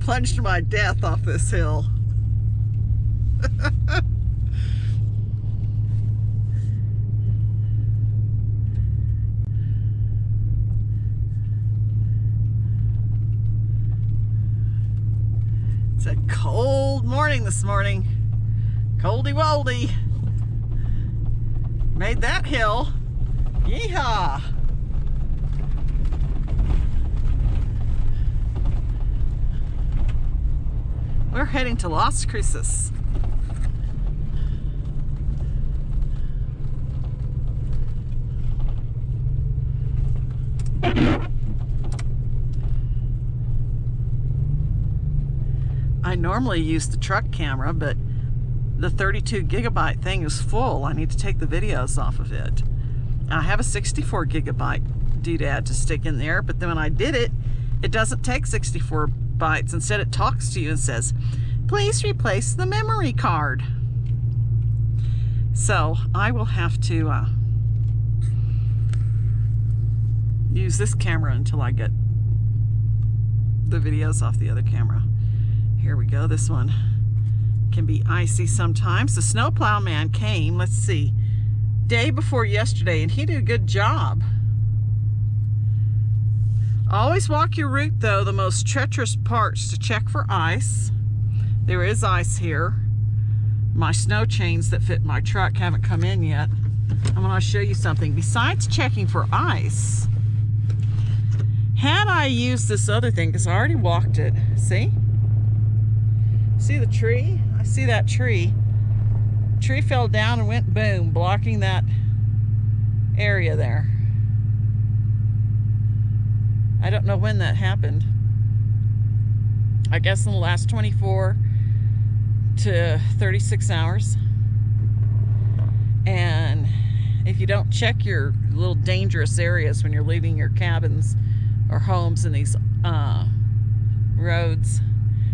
plunged to my death off this hill. It's a cold morning this morning. Coldy woldy. Made that hill. Yeehaw! We're heading to Las Cruces. I normally use the truck camera, but the 32 gigabyte thing is full. I need to take the videos off of it. I have a 64 gigabyte doodad to stick in there, but then when I did it, it doesn't take 64 bytes. Instead, it talks to you and says, please replace the memory card. So I will have to use this camera until I get the videos off the other camera. Here we go. This one can be icy sometimes. The snowplow man came, let's see, day before yesterday, and he did a good job. Always walk your route, though, the most treacherous parts, to check for ice. There is ice here. My snow chains that fit my truck haven't come in yet. I'm going to show you something. Besides checking for ice, had I used this other thing, because I already walked it, see? See the tree? I see that tree. Tree fell down and went boom, blocking that area there. I don't know when that happened. I guess in the last 24 to 36 hours. And if you don't check your little dangerous areas when you're leaving your cabins or homes in these roads,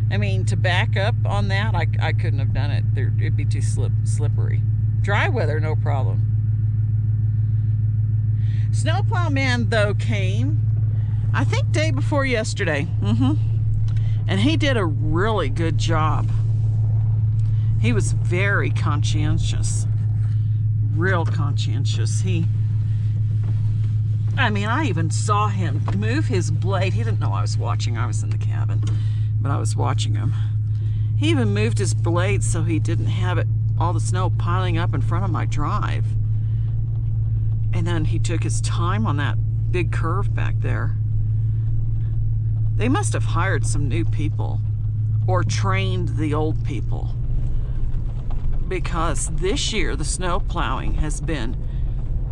I mean, to back up on that, I couldn't have done it. It'd be too slippery. Dry weather, no problem. Snowplow man, though, came, I think, day before yesterday. And he did a really good job. He was very conscientious. Real conscientious. I mean, I even saw him move his blade. He didn't know I was watching. I was in the cabin, but I was watching him. He even moved his blade so he didn't have all the snow piling up in front of my drive. And then he took his time on that big curve back there. They must have hired some new people or trained the old people, because this year the snow plowing has been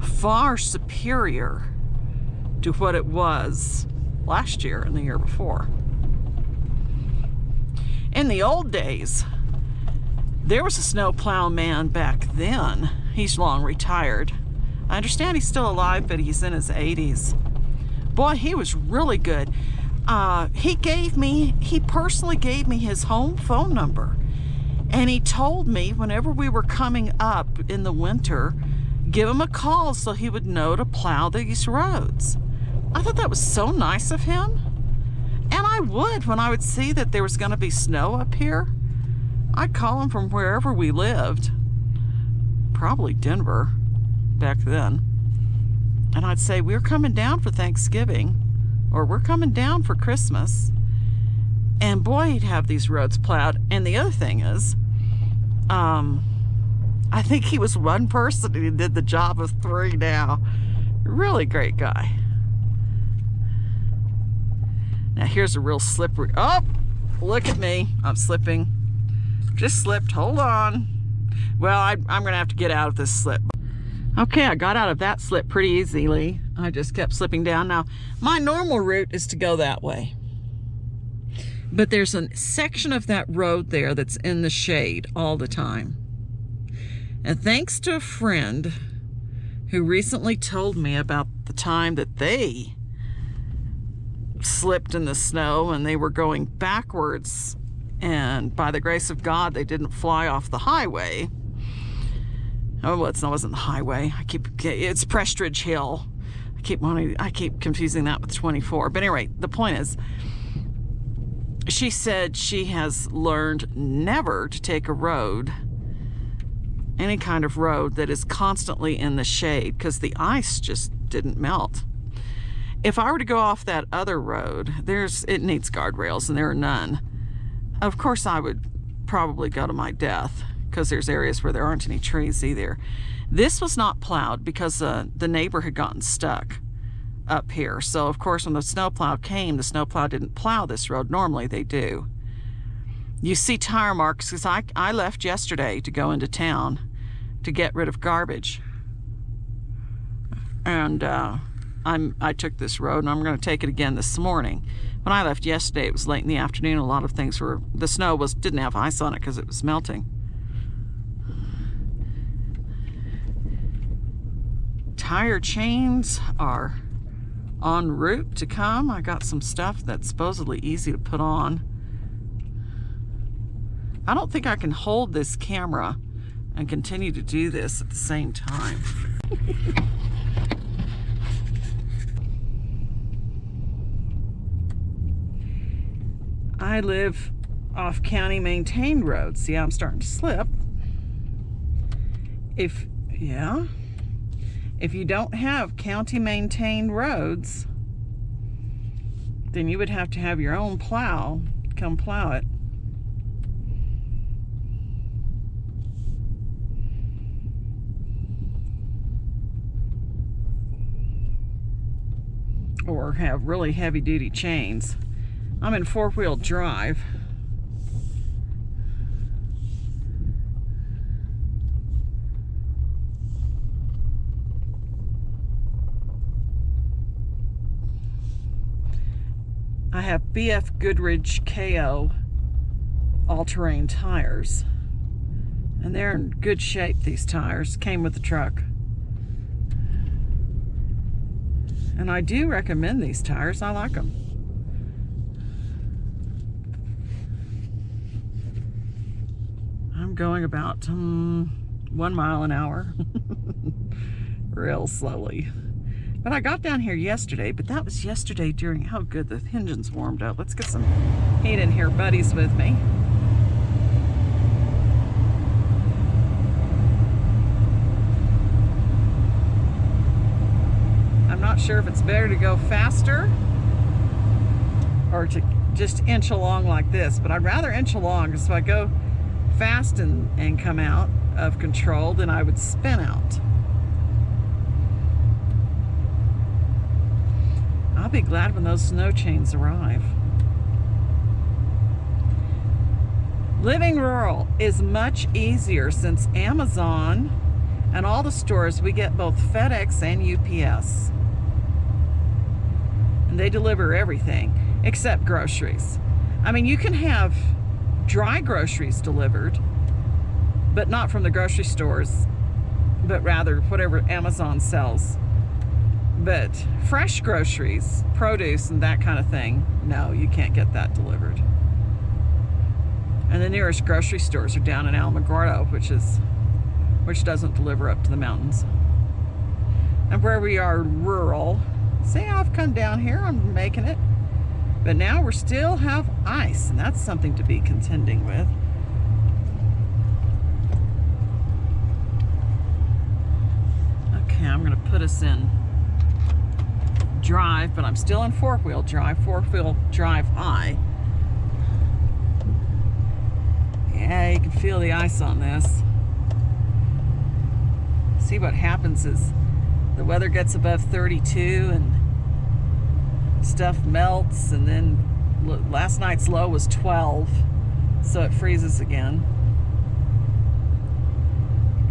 far superior to what it was last year and the year before. In the old days, there was a snowplow man back then. He's long retired. I understand he's still alive, but he's in his 80s. Boy, he was really good. He personally gave me his home phone number. And he told me whenever we were coming up in the winter, give him a call so he would know to plow these roads. I thought that was so nice of him. And I would, when I would see that there was going to be snow up here, I'd call him from wherever we lived, probably Denver back then. And I'd say, we're coming down for Thanksgiving, or we're coming down for Christmas. And boy, he'd have these roads plowed. And the other thing is, I think he was one person who did the job of 3 now. Really great guy. Now here's a real slippery, oh, look at me, I'm slipping. Just slipped, hold on. Well, I'm gonna have to get out of this slip. Okay, I got out of that slip pretty easily. I just kept slipping down. Now, my normal route is to go that way. But there's a section of that road there that's in the shade all the time. And thanks to a friend who recently told me about the time that they slipped in the snow and they were going backwards, and by the grace of God, they didn't fly off the highway. Oh, well, it wasn't the highway. It's Prestridge Hill. I keep confusing that with 24. But anyway, the point is, she said she has learned never to take a road, any kind of road that is constantly in the shade, because the ice just didn't melt. If I were to go off that other road, it needs guardrails and there are none. Of course I would probably go to my death, because there's areas where there aren't any trees either. This was not plowed because the neighbor had gotten stuck up here. So of course when the snowplow came, the snowplow didn't plow this road. Normally they do. You see tire marks because I left yesterday to go into town to get rid of garbage. And I took this road, and I'm going to take it again this morning. When I left yesterday, it was late in the afternoon. A lot of things the snow didn't have ice on it because it was melting. Tire chains are en route to come. I got some stuff that's supposedly easy to put on. I don't think I can hold this camera and continue to do this at the same time. I live off county maintained roads. See how I'm starting to slip? If you don't have county maintained roads, then you would have to have your own plow come plow it. Or have really heavy duty chains. I'm in four-wheel drive. I have BF Goodrich KO all-terrain tires, and they're in good shape. These tires came with the truck, and I do recommend these tires. I like them. I'm going about 1 mile an hour real slowly. But I got down here yesterday, but that was yesterday during, how good the engine's warmed up. Let's get some heat in here. Buddy's with me. I'm not sure if it's better to go faster or to just inch along like this, but I'd rather inch along, because if I go fast and come out of control, then I would spin out. I'll be glad when those snow chains arrive. Living rural is much easier since Amazon and all the stores, we get both FedEx and UPS. And they deliver everything except groceries. I mean, you can have dry groceries delivered, but not from the grocery stores, but rather whatever Amazon sells. But fresh groceries, produce and that kind of thing, no, you can't get that delivered. And the nearest grocery stores are down in Alamogordo, which doesn't deliver up to the mountains. And where we are rural, see how I've come down here, I'm making it. But now we still have ice, and that's something to be contending with. Okay, I'm gonna put us in drive, but I'm still in four-wheel drive high. Yeah, you can feel the ice on this. See, what happens is the weather gets above 32 and stuff melts, and then last night's low was 12, so it freezes again.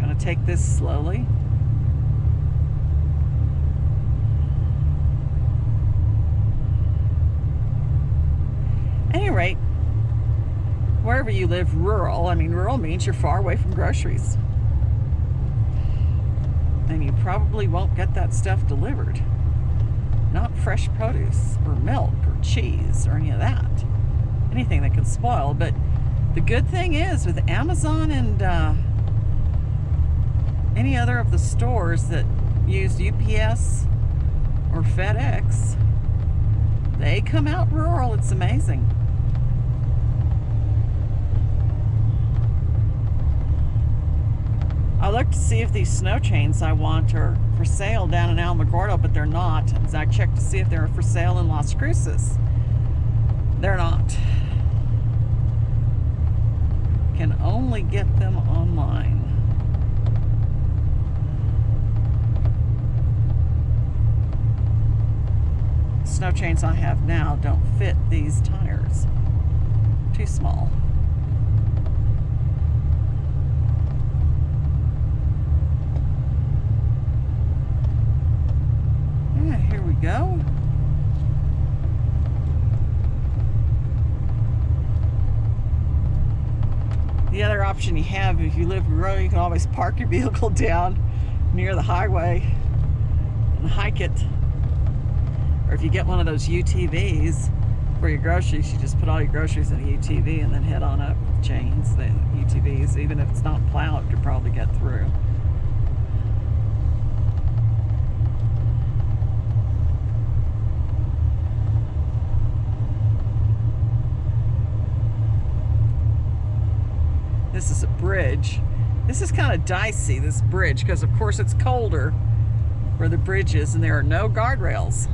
Gonna take this slowly. At any rate, wherever you live rural, I mean, rural means you're far away from groceries. And you probably won't get that stuff delivered. Not fresh produce or milk or cheese or any of that. Anything that can spoil. But the good thing is with Amazon and any other of the stores that use UPS or FedEx, they come out rural. It's amazing. I looked to see if these snow chains I want are for sale down in Alamogordo, but they're not. So I checked to see if they're for sale in Las Cruces. They're not. Can only get them online. Snow chains I have now don't fit these tires. Too small. Yeah, here we go. The other option you have, if you live in Ruidoso, you can always park your vehicle down near the highway and hike it. Or if you get one of those UTVs for your groceries, you just put all your groceries in a UTV and then head on up with chains. The UTVs, even if it's not plowed, could probably get through. This is a bridge. This is kind of dicey, this bridge, because of course it's colder where the bridge is and there are no guardrails.